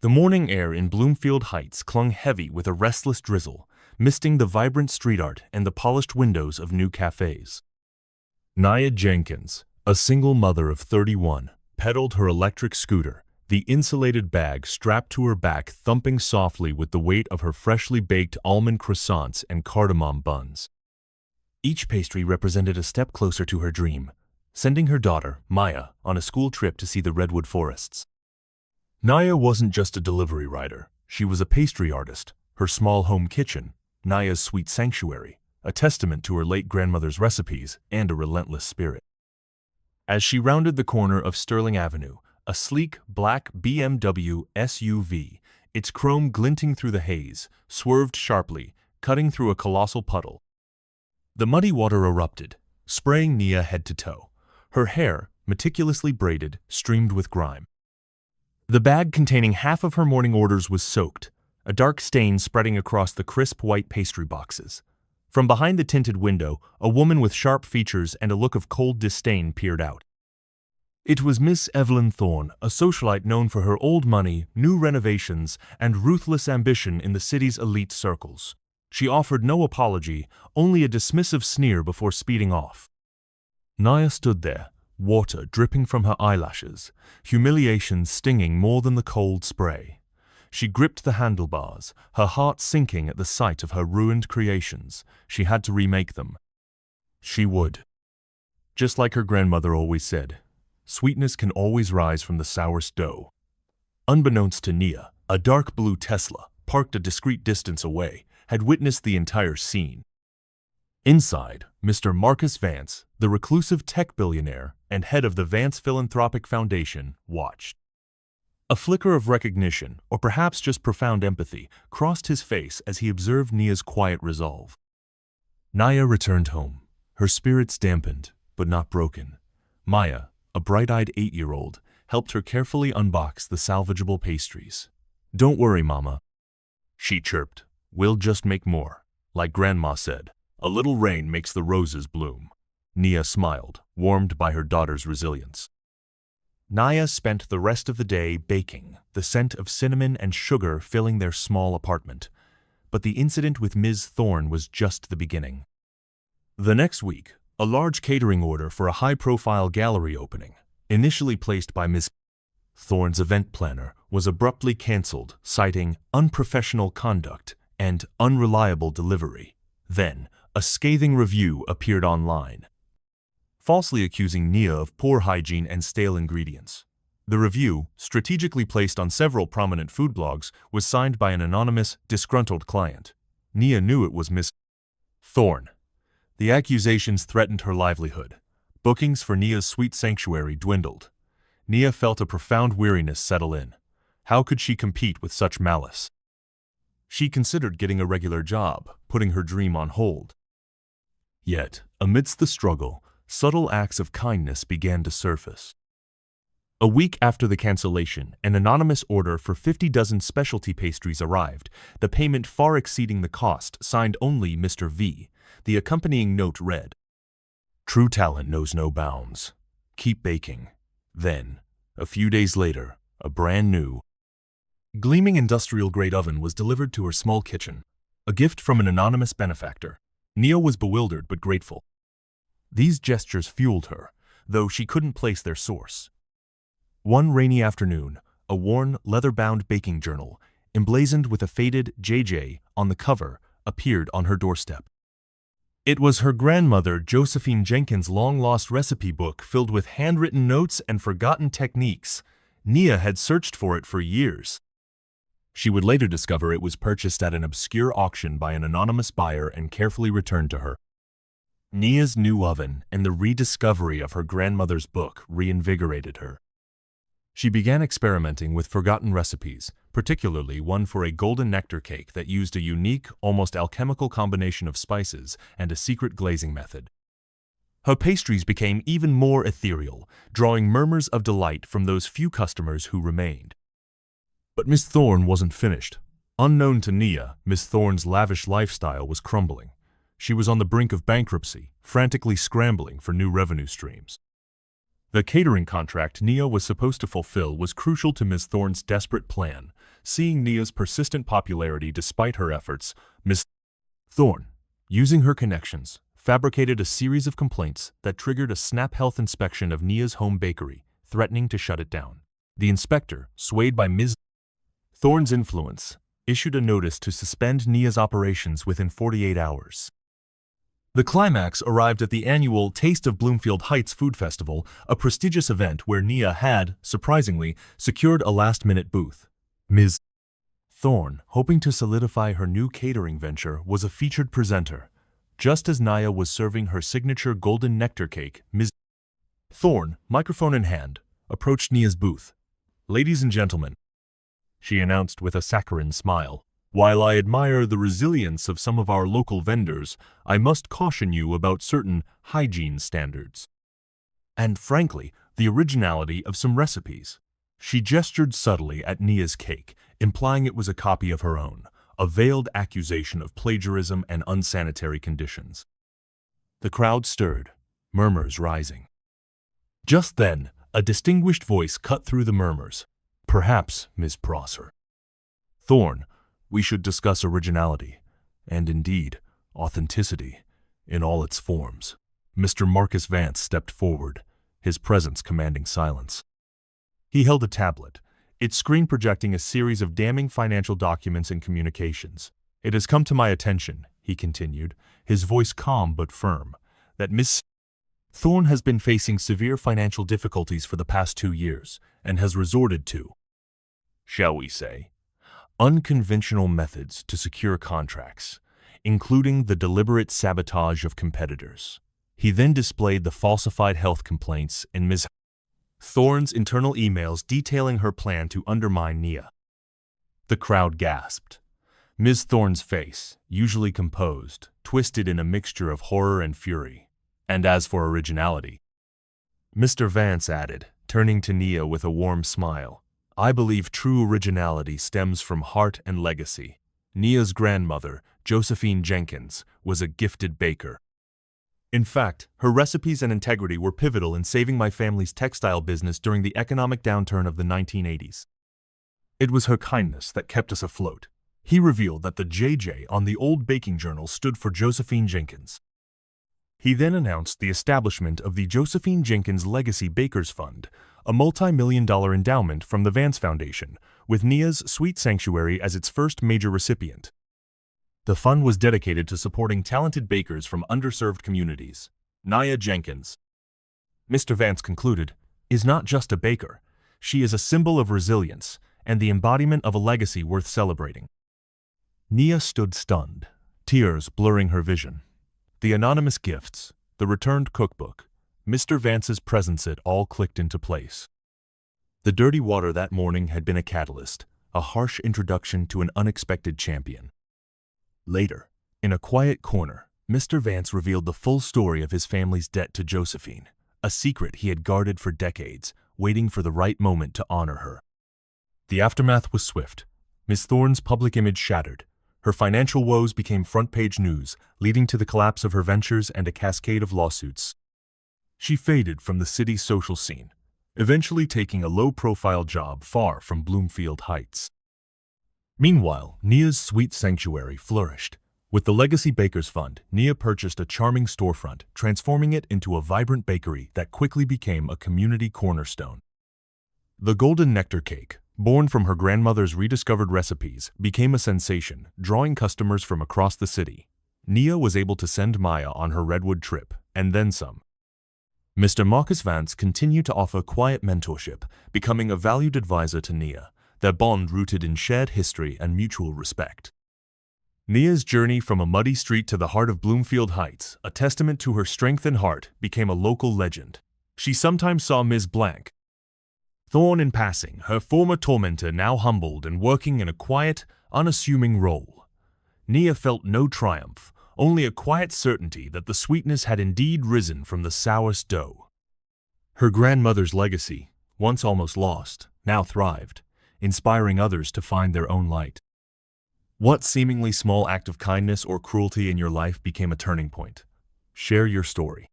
The morning air in Bloomfield Heights clung heavy with a restless drizzle, misting the vibrant street art and the polished windows of new cafes. Nia Jenkins, a single mother of 31, pedaled her electric scooter, the insulated bag strapped to her back thumping softly with the weight of her freshly baked almond croissants and cardamom buns. Each pastry represented a step closer to her dream, sending her daughter, Maya, on a school trip to see the redwood forests. Nia wasn't just a delivery rider, she was a pastry artist, her small home kitchen, Nia's sweet sanctuary, a testament to her late grandmother's recipes and a relentless spirit. As she rounded the corner of Sterling Avenue, a sleek black BMW SUV, its chrome glinting through the haze, swerved sharply, cutting through a colossal puddle. The muddy water erupted, spraying Nia head to toe. Her hair, meticulously braided, streamed with grime. The bag containing half of her morning orders was soaked, a dark stain spreading across the crisp white pastry boxes. From behind the tinted window, a woman with sharp features and a look of cold disdain peered out. It was Miss Evelyn Thorne, a socialite known for her old money, new renovations, and ruthless ambition in the city's elite circles. She offered no apology, only a dismissive sneer before speeding off. Nia stood there, water dripping from her eyelashes, humiliation stinging more than the cold spray. She gripped the handlebars, her heart sinking at the sight of her ruined creations. She had to remake them. She would. Just like her grandmother always said, sweetness can always rise from the sourest dough. Unbeknownst to Nia, a dark blue Tesla, parked a discreet distance away, had witnessed the entire scene. Inside, Mr. Marcus Vance, the reclusive tech billionaire and head of the Vance Philanthropic Foundation, watched. A flicker of recognition, or perhaps just profound empathy, crossed his face as he observed Nia's quiet resolve. Nia returned home, her spirits dampened, but not broken. Maya, a bright-eyed 8-year-old, helped her carefully unbox the salvageable pastries. "Don't worry, Mama," she chirped. "We'll just make more. Like Grandma said, a little rain makes the roses bloom." Nia smiled, warmed by her daughter's resilience. Nia spent the rest of the day baking, the scent of cinnamon and sugar filling their small apartment. But the incident with Ms. Thorne was just the beginning. The next week, a large catering order for a high-profile gallery opening, initially placed by Ms. Thorne's event planner, was abruptly cancelled, citing unprofessional conduct and unreliable delivery. Then, a scathing review appeared online, falsely accusing Nia of poor hygiene and stale ingredients. The review, strategically placed on several prominent food blogs, was signed by an anonymous, disgruntled client. Nia knew it was Miss Thorne. The accusations threatened her livelihood. Bookings for Nia's sweet sanctuary dwindled. Nia felt a profound weariness settle in. How could she compete with such malice? She considered getting a regular job, putting her dream on hold. Yet, amidst the struggle, subtle acts of kindness began to surface. A week after the cancellation, an anonymous order for 50 dozen specialty pastries arrived, the payment far exceeding the cost, signed only Mr. V. The accompanying note read, "True talent knows no bounds. Keep baking." Then, a few days later, a brand new, gleaming industrial-grade oven was delivered to her small kitchen, a gift from an anonymous benefactor. Nia was bewildered but grateful. These gestures fueled her, though she couldn't place their source. One rainy afternoon, a worn, leather-bound baking journal, emblazoned with a faded JJ on the cover, appeared on her doorstep. It was her grandmother Josephine Jenkins' long-lost recipe book filled with handwritten notes and forgotten techniques. Nia had searched for it for years. She would later discover it was purchased at an obscure auction by an anonymous buyer and carefully returned to her. Nia's new oven and the rediscovery of her grandmother's book reinvigorated her. She began experimenting with forgotten recipes, particularly one for a golden nectar cake that used a unique, almost alchemical combination of spices and a secret glazing method. Her pastries became even more ethereal, drawing murmurs of delight from those few customers who remained. But Miss Thorne wasn't finished. Unknown to Nia, Miss Thorne's lavish lifestyle was crumbling. She was on the brink of bankruptcy, frantically scrambling for new revenue streams. The catering contract Nia was supposed to fulfill was crucial to Ms. Thorne's desperate plan. Seeing Nia's persistent popularity despite her efforts, Ms. Thorne, using her connections, fabricated a series of complaints that triggered a snap health inspection of Nia's home bakery, threatening to shut it down. The inspector, swayed by Ms. Thorne's influence, issued a notice to suspend Nia's operations within 48 hours. The climax arrived at the annual Taste of Bloomfield Heights Food Festival, a prestigious event where Nia had, surprisingly, secured a last-minute booth. Ms. Thorne, hoping to solidify her new catering venture, was a featured presenter. Just as Nia was serving her signature golden nectar cake, Ms. Thorne, microphone in hand, approached Nia's booth. "Ladies and gentlemen," she announced with a saccharine smile, "while I admire the resilience of some of our local vendors, I must caution you about certain hygiene standards. And frankly, the originality of some recipes." She gestured subtly at Nia's cake, implying it was a copy of her own, a veiled accusation of plagiarism and unsanitary conditions. The crowd stirred, murmurs rising. Just then, a distinguished voice cut through the murmurs. "Perhaps, Miss Prosser Thorne, we should discuss originality, and indeed, authenticity, in all its forms." Mr. Marcus Vance stepped forward, his presence commanding silence. He held a tablet, its screen projecting a series of damning financial documents and communications. "It has come to my attention," he continued, his voice calm but firm, "that Miss Thorne has been facing severe financial difficulties for the past 2 years and has resorted to, shall we say, unconventional methods to secure contracts, including the deliberate sabotage of competitors." He then displayed the falsified health complaints in Ms. Thorne's internal emails detailing her plan to undermine Nia. The crowd gasped. Ms. Thorne's face, usually composed, twisted in a mixture of horror and fury. "And as for originality," Mr. Vance added, turning to Nia with a warm smile, "I believe true originality stems from heart and legacy. Nia's grandmother, Josephine Jenkins, was a gifted baker. In fact, her recipes and integrity were pivotal in saving my family's textile business during the economic downturn of the 1980s. It was her kindness that kept us afloat." He revealed that the JJ on the old baking journal stood for Josephine Jenkins. He then announced the establishment of the Josephine Jenkins Legacy Bakers Fund, a multi-million-dollar endowment from the Vance Foundation, with Nia's Sweet Sanctuary as its first major recipient. The fund was dedicated to supporting talented bakers from underserved communities. Nia Jenkins, Mr. Vance concluded, is not just a baker. She is a symbol of resilience and the embodiment of a legacy worth celebrating. Nia stood stunned, tears blurring her vision. The anonymous gifts, the returned cookbook, Mr. Vance's presence, it all clicked into place. The dirty water that morning had been a catalyst, a harsh introduction to an unexpected champion. Later, in a quiet corner, Mr. Vance revealed the full story of his family's debt to Josephine, a secret he had guarded for decades, waiting for the right moment to honor her. The aftermath was swift. Miss Thorne's public image shattered. Her financial woes became front-page news, leading to the collapse of her ventures and a cascade of lawsuits. She faded from the city's social scene, eventually taking a low-profile job far from Bloomfield Heights. Meanwhile, Nia's Sweet Sanctuary flourished. With the Legacy Bakers Fund, Nia purchased a charming storefront, transforming it into a vibrant bakery that quickly became a community cornerstone. The Golden Nectar Cake, born from her grandmother's rediscovered recipes, became a sensation, drawing customers from across the city. Nia was able to send Maya on her Redwood trip, and then some. Mr. Marcus Vance continued to offer quiet mentorship, becoming a valued advisor to Nia, their bond rooted in shared history and mutual respect. Nia's journey from a muddy street to the heart of Bloomfield Heights, a testament to her strength and heart, became a local legend. She sometimes saw Ms. Blank Thorne in passing, her former tormentor now humbled and working in a quiet, unassuming role. Nia felt no triumph, only a quiet certainty that the sweetness had indeed risen from the sourest dough. Her grandmother's legacy, once almost lost, now thrived, inspiring others to find their own light. What seemingly small act of kindness or cruelty in your life became a turning point? Share your story.